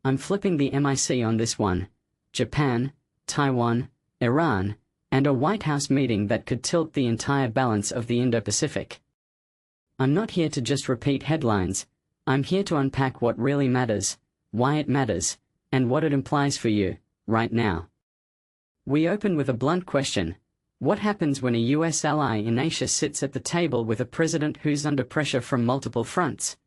I'm flipping the MIC on this one. Japan, Taiwan, Iran, and a White House meeting that could tilt the entire balance of the Indo-Pacific. I'm not here to just repeat headlines, I'm here to unpack what really matters, why it matters, and what it implies for you, right now. We open with a blunt question. What happens when a US ally in Asia sits at the table with a president who's under pressure from multiple fronts?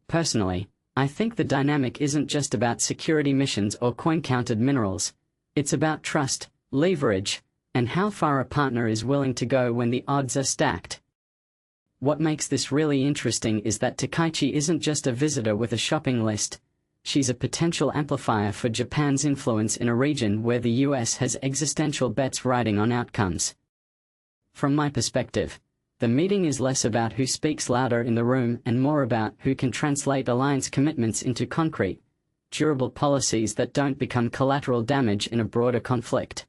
Personally, I think the dynamic isn't just about security missions or coin-counted minerals. It's about trust, leverage, and how far a partner is willing to go when the odds are stacked. What makes this really interesting is that Takaichi isn't just a visitor with a shopping list. She's a potential amplifier for Japan's influence in a region where the US has existential bets riding on outcomes. From my perspective, the meeting is less about who speaks louder in the room and more about who can translate alliance commitments into concrete, durable policies that don't become collateral damage in a broader conflict.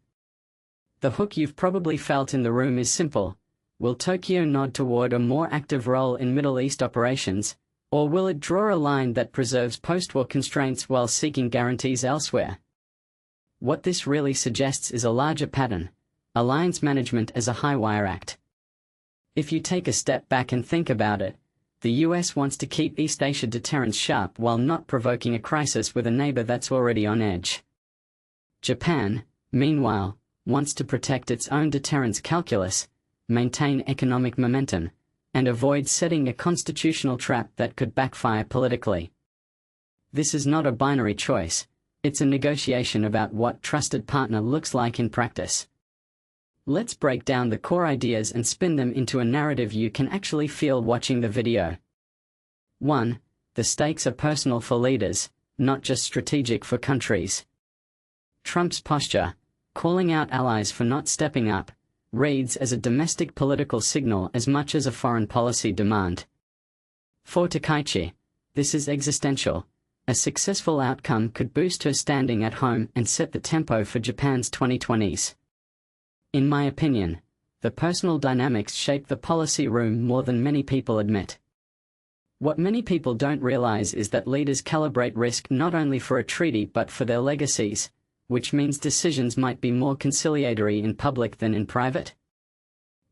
The hook you've probably felt in the room is simple. Will Tokyo nod toward a more active role in Middle East operations, or will it draw a line that preserves post-war constraints while seeking guarantees elsewhere? What this really suggests is a larger pattern: alliance management as a high-wire act. If you take a step back and think about it, the US wants to keep East Asia deterrence sharp while not provoking a crisis with a neighbor that's already on edge. Japan, meanwhile, wants to protect its own deterrence calculus, maintain economic momentum, and avoid setting a constitutional trap that could backfire politically. This is not a binary choice, it's a negotiation about what trusted partner looks like in practice. Let's break down the core ideas and spin them into a narrative you can actually feel watching the video. 1. The stakes are personal for leaders, not just strategic for countries. Trump's posture, calling out allies for not stepping up, reads as a domestic political signal as much as a foreign policy demand. For Takaichi, this is existential. A successful outcome could boost her standing at home and set the tempo for Japan's 2020s. In my opinion, the personal dynamics shape the policy room more than many people admit. What many people don't realize is that leaders calibrate risk not only for a treaty but for their legacies, which means decisions might be more conciliatory in public than in private.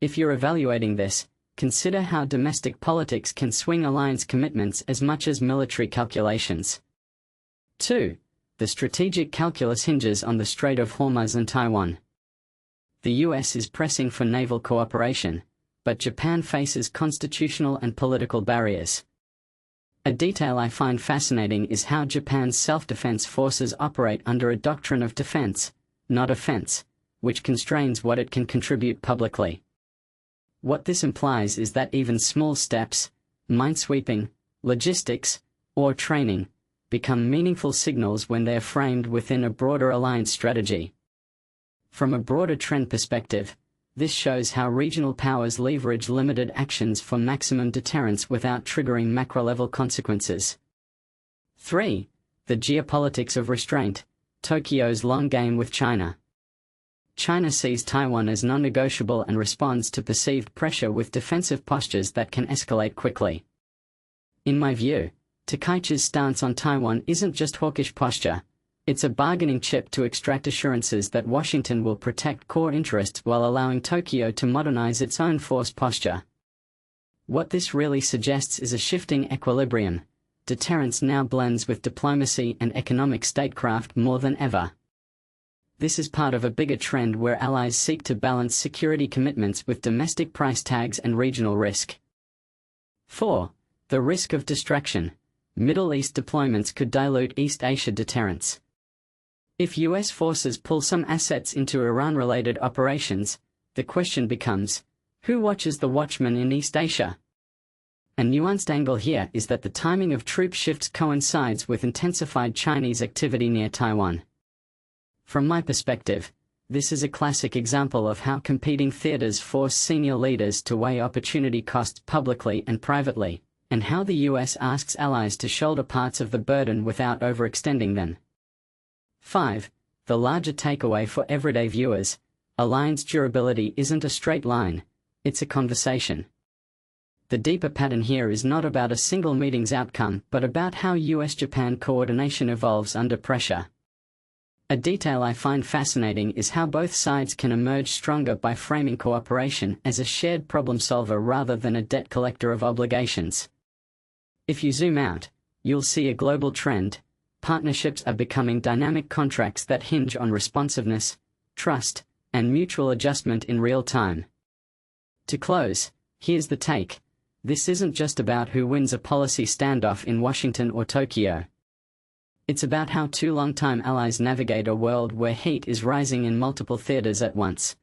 If you're evaluating this, consider how domestic politics can swing alliance commitments as much as military calculations. 2. The strategic calculus hinges on the Strait of Hormuz and Taiwan. The US is pressing for naval cooperation, but Japan faces constitutional and political barriers. A detail I find fascinating is how Japan's self-defense forces operate under a doctrine of defense, not offense, which constrains what it can contribute publicly. What this implies is that even small steps, minesweeping, logistics, or training, become meaningful signals when they're framed within a broader alliance strategy. From a broader trend perspective, this shows how regional powers leverage limited actions for maximum deterrence without triggering macro-level consequences. 3. The geopolitics of restraint, Tokyo's long game with China. China sees Taiwan as non-negotiable and responds to perceived pressure with defensive postures that can escalate quickly. In my view, Takaichi's stance on Taiwan isn't just hawkish posture. It's a bargaining chip to extract assurances that Washington will protect core interests while allowing Tokyo to modernize its own force posture. What this really suggests is a shifting equilibrium. Deterrence now blends with diplomacy and economic statecraft more than ever. This is part of a bigger trend where allies seek to balance security commitments with domestic price tags and regional risk. 4. The risk of distraction. Middle East deployments could dilute East Asia deterrence. If US forces pull some assets into Iran-related operations, the question becomes, who watches the watchman in East Asia? A nuanced angle here is that the timing of troop shifts coincides with intensified Chinese activity near Taiwan. From my perspective, this is a classic example of how competing theaters force senior leaders to weigh opportunity costs publicly and privately, and how the US asks allies to shoulder parts of the burden without overextending them. 5. The larger takeaway for everyday viewers: alliance durability isn't a straight line, it's a conversation. The deeper pattern here is not about a single meeting's outcome, but about how US-Japan coordination evolves under pressure. A detail I find fascinating is how both sides can emerge stronger by framing cooperation as a shared problem solver rather than a debt collector of obligations. If you zoom out, you'll see a global trend. Partnerships are becoming dynamic contracts that hinge on responsiveness, trust, and mutual adjustment in real time. To close, here's the take. This isn't just about who wins a policy standoff in Washington or Tokyo. It's about how two longtime allies navigate a world where heat is rising in multiple theaters at once.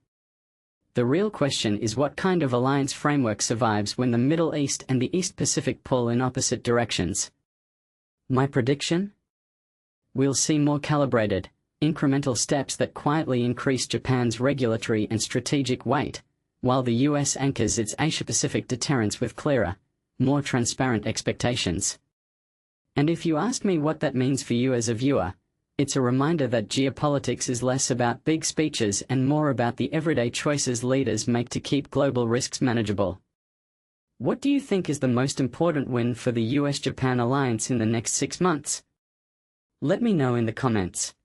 The real question is what kind of alliance framework survives when the Middle East and the East Pacific pull in opposite directions. My prediction? We'll see more calibrated, incremental steps that quietly increase Japan's regulatory and strategic weight, while the US anchors its Asia-Pacific deterrence with clearer, more transparent expectations. And if you ask me what that means for you as a viewer, it's a reminder that geopolitics is less about big speeches and more about the everyday choices leaders make to keep global risks manageable. What do you think is the most important win for the US-Japan alliance in the next 6 months? Let me know in the comments.